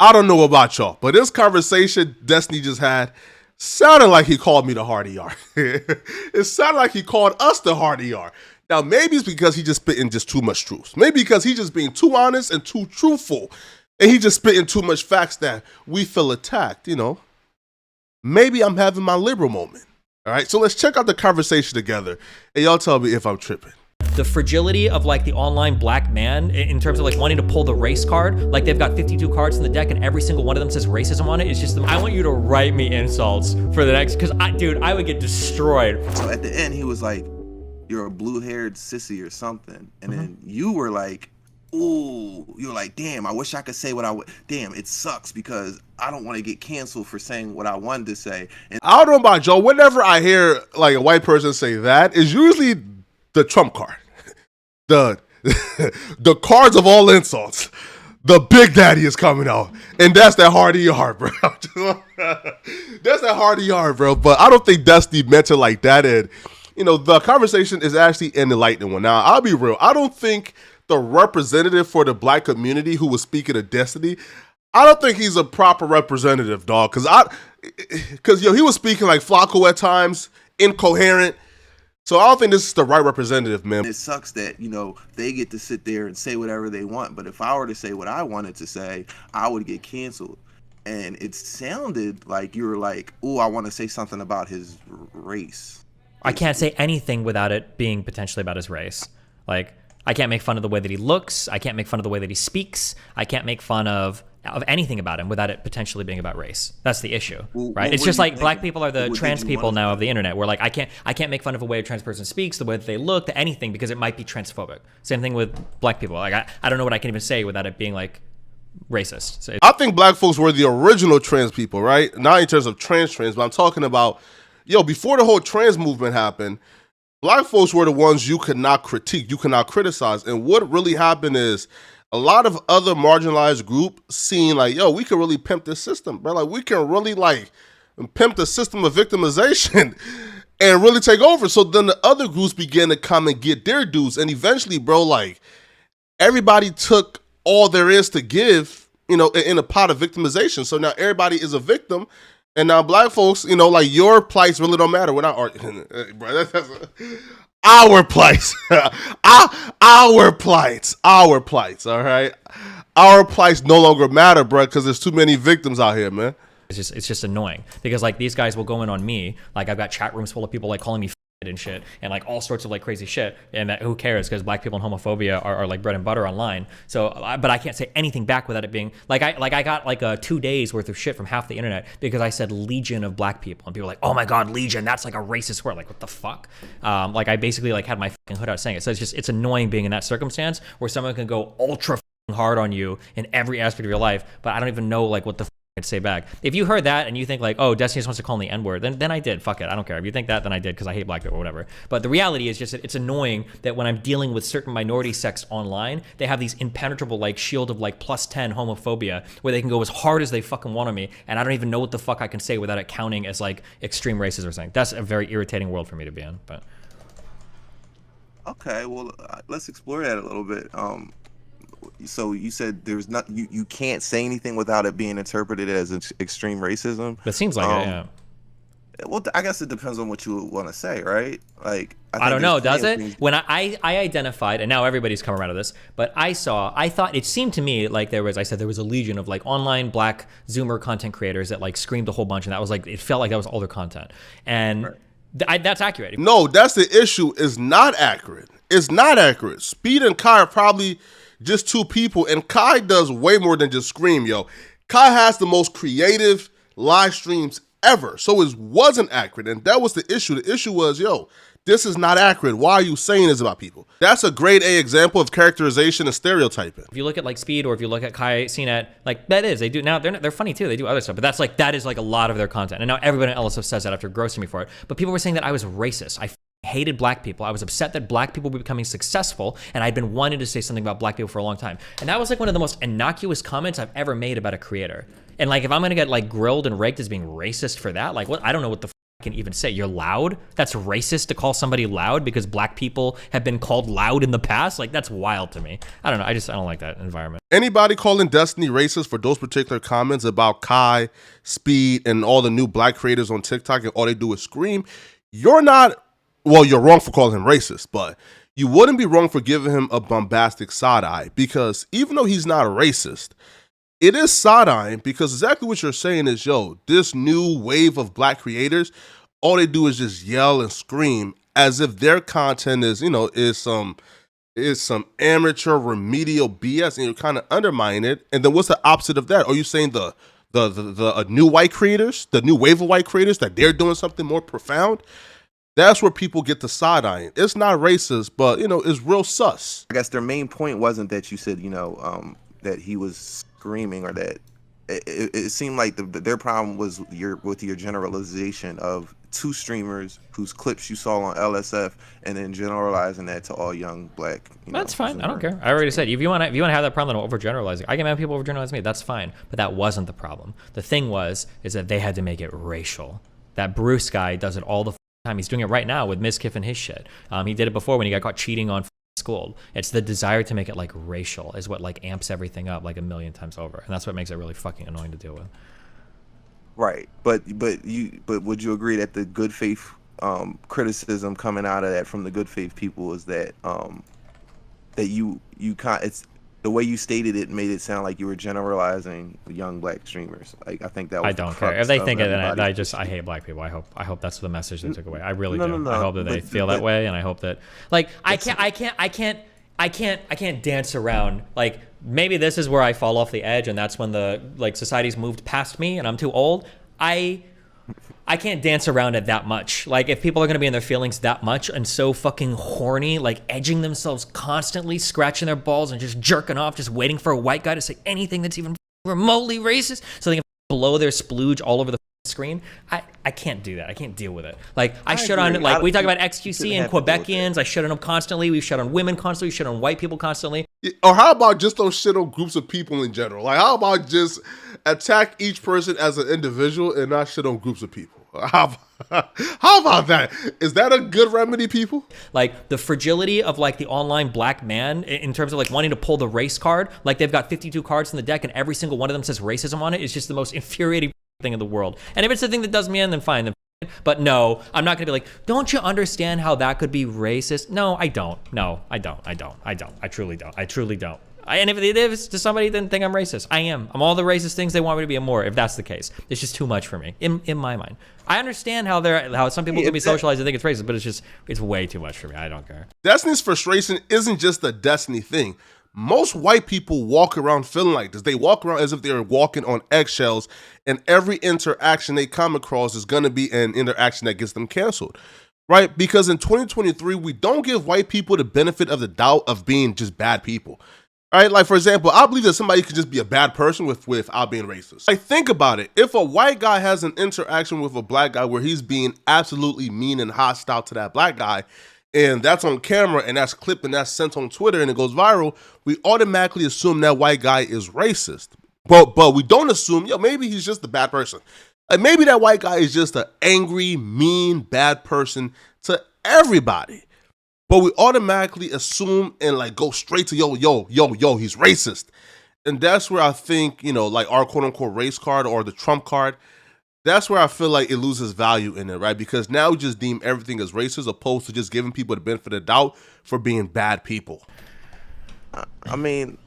I don't know about y'all, but this conversation Destiny just had sounded like he called me the hard ER. It sounded like he called us the hard ER. Now, maybe it's because he just spitting just too much truth. Maybe because he just being too honest and too truthful. And he just spitting too much facts that we feel attacked, you know. Maybe I'm having my liberal moment. All right, so let's check out the conversation together. And y'all tell me if I'm tripping. The fragility of like the online black man in terms of like wanting to pull the race card, like they've got 52 cards in the deck and every single one of them says racism on it. It's just, I want you to write me insults for the next, because dude, I would get destroyed. So at the end, he was like, you're a blue-haired sissy or something. And then you were like, ooh, you're like, damn, I wish I could say what I would. Damn, it sucks because I don't want to get canceled for saying what I wanted to say. And I don't know about y'all. Whenever I hear like a white person say that, it's usually the Trump card. The cards of all insults. The Big Daddy is coming out. And that's that hard ER, bro. That's that hard ER, bro. But I don't think Dusty meant it like that. And, you know, the conversation is actually an enlightening one. Now, I'll be real. I don't think the representative for the black community who was speaking of Destiny, I don't think he's a proper representative, dog. Because he was speaking like Flacco at times, incoherent. So I don't think this is the right representative, man. It sucks that, you know, they get to sit there and say whatever they want. But if I were to say what I wanted to say, I would get canceled. And it sounded like you were like, oh, I want to say something about his race. I can't say anything without it being potentially about his race. Like, I can't make fun of the way that he looks. I can't make fun of the way that he speaks. I can't make fun of anything about him without it potentially being about race. That's the issue, right? It's just like black people are the trans people now of the internet. Where like I can't make fun of the way a trans person speaks, the way that they look, anything, because it might be transphobic. Same thing with black people. Like I don't know what I can even say without it being like racist. So I think black folks were the original trans people, right? Not in terms of trans, but I'm talking about, before the whole trans movement happened, black folks were the ones you could not critique, you could not criticize. And what really happened is a lot of other marginalized groups seeing like, we can really pimp this system, bro. Like we can really like pimp the system of victimization and really take over. So then the other groups began to come and get their dues. And eventually, bro, like everybody took all there is to give, in a pot of victimization. So now everybody is a victim. And now black folks, like your plights really don't matter. We're not arguing, bro. That's our plights, our plights, all right? Our plights no longer matter, bro, because there's too many victims out here, man. It's just annoying because like these guys will go in on me. Like I've got chat rooms full of people like calling me and shit and like all sorts of like crazy shit, and that who cares, because black people and homophobia are like bread and butter online. So but I can't say anything back without it being like I got like 2 days worth of shit from half the internet because I said legion of black people, and people were like, oh my god, legion, that's like a racist word. Like what the fuck? Like I basically like had my fucking hood out saying it. So it's annoying being in that circumstance where someone can go ultra hard on you in every aspect of your life, but I don't even know like what the I'd say back. If you heard that and you think like, oh, Destiny just wants to call me the N-word, then I did. Fuck it. I don't care. If you think that, then I did because I hate black people or whatever. But the reality is just that it's annoying that when I'm dealing with certain minority sects online, they have these impenetrable like shield of like +10 homophobia where they can go as hard as they fucking want on me, and I don't even know what the fuck I can say without it counting as like extreme racism or something. That's a very irritating world for me to be in. But okay, well, let's explore that a little bit. So you said there's not you can't say anything without it being interpreted as extreme racism. It seems like it, yeah. Well, I guess it depends on what you want to say, right? Like I don't know, does it? When I identified, and now everybody's come around to this, but I thought it seemed to me like there was a legion of like online black Zoomer content creators that like screamed a whole bunch, and that was like, it felt like that was all their content, and right. That's accurate. No, that's the issue. It's not accurate. It's not accurate. Speed and Kai are probably just two people, and Kai does way more than just scream, yo. Kai has the most creative live streams ever, so it wasn't accurate, and that was the issue. The issue was, this is not accurate. Why are you saying this about people? That's a grade A example of characterization and stereotyping. If you look at like Speed, or if you look at Kai CNET, like that is, they do now, they're funny too, they do other stuff, but that is like a lot of their content, and now everybody else says that after grossing me for it. But people were saying that I was racist. I hated black people. I was upset that black people were becoming successful, and I'd been wanting to say something about black people for a long time. And that was like one of the most innocuous comments I've ever made about a creator. And like, if I'm gonna get like grilled and raked as being racist for that, like what? I don't know what the can even say you're loud. That's racist to call somebody loud because black people have been called loud in the past. Like, that's wild to me. I don't know. I don't like that environment. Anybody calling Destiny racist for those particular comments about Kai, Speed, and all the new black creators on TikTok and all they do is scream, you're not, well, you're wrong for calling him racist, but you wouldn't be wrong for giving him a bombastic side eye, because even though he's not a racist, it is side-eyeing, because exactly what you're saying is, yo, this new wave of black creators, all they do is just yell and scream as if their content is, is some amateur remedial BS, and you're kind of undermining it. And then what's the opposite of that? Are you saying the new white creators, the new wave of white creators, that they're doing something more profound? That's where people get the side-eyeing. It's not racist, but, it's real sus. I guess their main point wasn't that you said, that he was screaming, or that it seemed like their problem was with your generalization of two streamers whose clips you saw on LSF, and then generalizing that to all young black. That's fine. I don't care. I already said, if you want to have that problem, then overgeneralizing. I get mad at people overgeneralizing me. That's fine. But that wasn't the problem. The thing is that they had to make it racial. That Bruce guy does it all the time. He's doing it right now with Mizkif and his shit. He did it before when he got caught cheating on school. It's the desire to make it like racial is what like amps everything up like a million times over, and that's what makes it really fucking annoying to deal with. But would you agree that the good faith criticism coming out of that from the good faith people is that that you can't, it's the way you stated it made it sound like you were generalizing young black streamers. Like, I think that was, I don't care if they think it. I hate black people. I hope that's the message they took away. I really do. No. I hope that they feel that way, and I hope that I can't dance around. Like, maybe this is where I fall off the edge, and that's when the society's moved past me, and I'm too old. I can't dance around it that much. Like, if people are going to be in their feelings that much and so fucking horny, like edging themselves constantly, scratching their balls and just jerking off, just waiting for a white guy to say anything that's even remotely racist so they can blow their splooge all over the screen, I can't do that. I can't deal with it. Like, I shit on, like, we talk about XQC and Quebecians. I shit on them constantly. We shit on women constantly. We shit on white people constantly. Or how about just don't shit on groups of people in general? Like, how about just attack each person as an individual and not shit on groups of people? How about that? Is that a good remedy, people? Like, the fragility of like the online black man in terms of like wanting to pull the race card. Like, they've got 52 cards in the deck and every single one of them says racism on it. Is just the most infuriating thing in the world. And if it's the thing that does me in, then fine. But no, I'm not gonna be like, don't you understand how that could be racist? No, I don't. No, I don't. I truly don't. I truly don't. And if it's to somebody, then think I'm racist. I am. I'm all the racist things they want me to be and more, if that's the case. It's just too much for me, in my mind. I understand how some people can be socialized and think it's racist, but it's way too much for me. I don't care. Destiny's frustration isn't just a Destiny thing. Most white people walk around feeling like this. They walk around as if they're walking on eggshells, and every interaction they come across is going to be an interaction that gets them canceled, right? Because in 2023, we don't give white people the benefit of the doubt of being just bad people, right? Like, for example, I believe that somebody could just be a bad person without being racist. Like, think about it. If a white guy has an interaction with a black guy where he's being absolutely mean and hostile to that black guy, and that's on camera and that's clipped and that's sent on Twitter and it goes viral, we automatically assume that white guy is racist. But we don't assume, maybe he's just a bad person. Like, maybe that white guy is just an angry, mean, bad person to everybody. But we automatically assume and like go straight to yo, he's racist. And that's where I think, like our quote unquote race card or the Trump card, that's where I feel like it loses value in it, right? Because now we just deem everything as racist opposed to just giving people the benefit of the doubt for being bad people. I mean,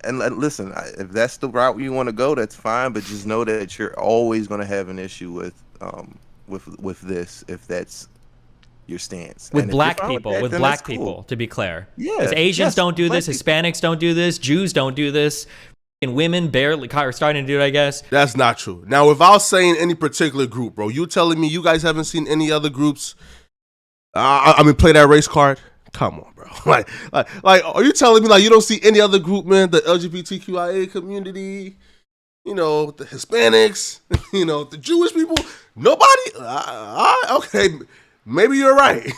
and listen, if that's the route you want to go, that's fine. But just know that you're always going to have an issue with this if that's your stance. With black people, to be clear. Yeah. Because Asians don't do this, Hispanics don't do this, Jews don't do this. And women barely are starting to do it, I guess. That's not true. Now, without saying any particular group, bro, you telling me you guys haven't seen any other groups? Play that race card. Come on, bro. Like, are you telling me like you don't see any other group, man? The LGBTQIA community, the Hispanics, the Jewish people. Nobody. Okay, maybe you're right.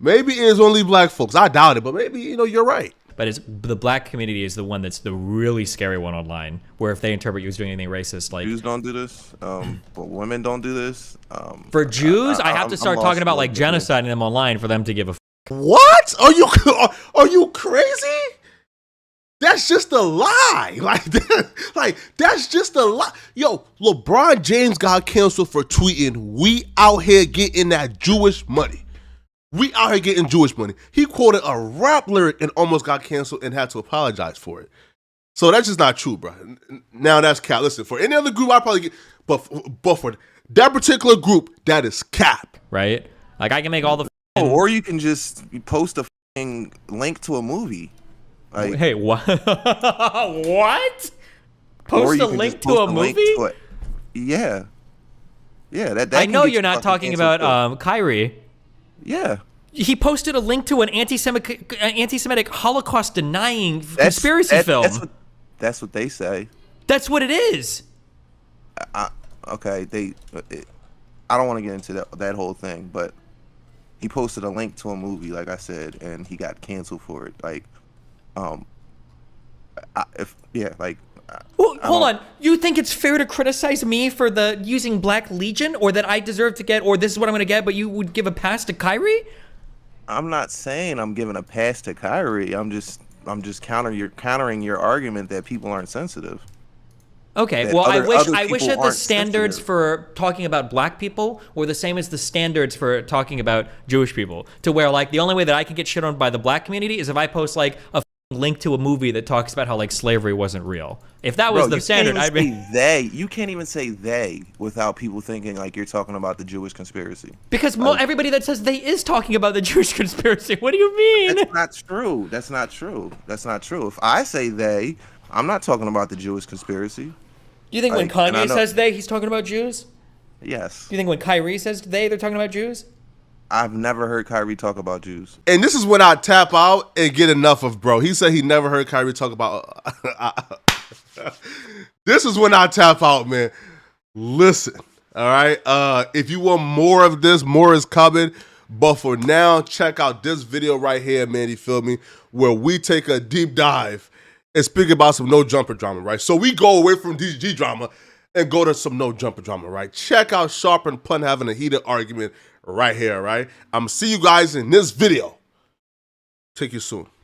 Maybe it's only black folks. I doubt it, but maybe you're right. but it's the black community is the one that's the really scary one online, where if they interpret you as doing anything racist, like Jews don't do this, but women don't do this. for Jews, I have to I'm start lost talking about a like little bit. genociding them online for them to give a What? Are you crazy? That's just a lie. Like that's just a lie. Yo, LeBron James got canceled for tweeting, "We out here getting that Jewish money. We out here getting Jewish money." He quoted a rap lyric and almost got canceled and had to apologize for it. So that's just not true, bro. Now that's cap. Listen, for any other group, I probably get, but for that particular group, that is cap. right. Like I can make all the Or you can just post a f***ing link to a movie. Like, hey what what or post you a can link just to post a movie. Yeah. That I can know get you're you not fucking talking canceled, about too. Kyrie. Yeah. He posted a link to an anti-Semitic Holocaust denying conspiracy film. That's what they say. That's what it is. Okay, I don't want to get into that whole thing, but he posted a link to a movie, like I said, and he got canceled for it. Like, Well, hold on. You think it's fair to criticize me for the using Black Legion, or that I deserve to get, or this is what I'm going to get, but you would give a pass to Kyrie? I'm not saying I'm giving a pass to Kyrie. I'm just countering your argument that people aren't sensitive. Okay, That well, other I wish people that the aren't standards sensitive. for talking about black people were the same as the standards for talking about Jewish people. To where, like, the only way that I can get shit on by the black community is if I post, like, a link to a movie that talks about how, like, slavery wasn't real. If that was the standard, I'd be... You can't even say they without people thinking like you're talking about the Jewish conspiracy. Because everybody that says they is talking about the Jewish conspiracy. What do you mean? That's not true. That's not true. That's not true. If I say they, I'm not talking about the Jewish conspiracy. Do you think when Like, and I Kanye know- says they, he's talking about Jews? Yes. Do you think when Kyrie says they, they're talking about Jews? I've never heard Kyrie talk about Jews. And this is when I tap out and get enough of bro. He said he never heard Kyrie talk about. This is when I tap out, man. Listen, all right. If you want more of this, more is coming. But for now, check out this video right here, man. You feel me? Where we take a deep dive and speak about some no jumper drama, right? So we go away from DG drama and go to some no jumper drama, right? Check out Sharp and Pun having a heated argument right here, right? I'm gonna see you guys in this video. Take you soon.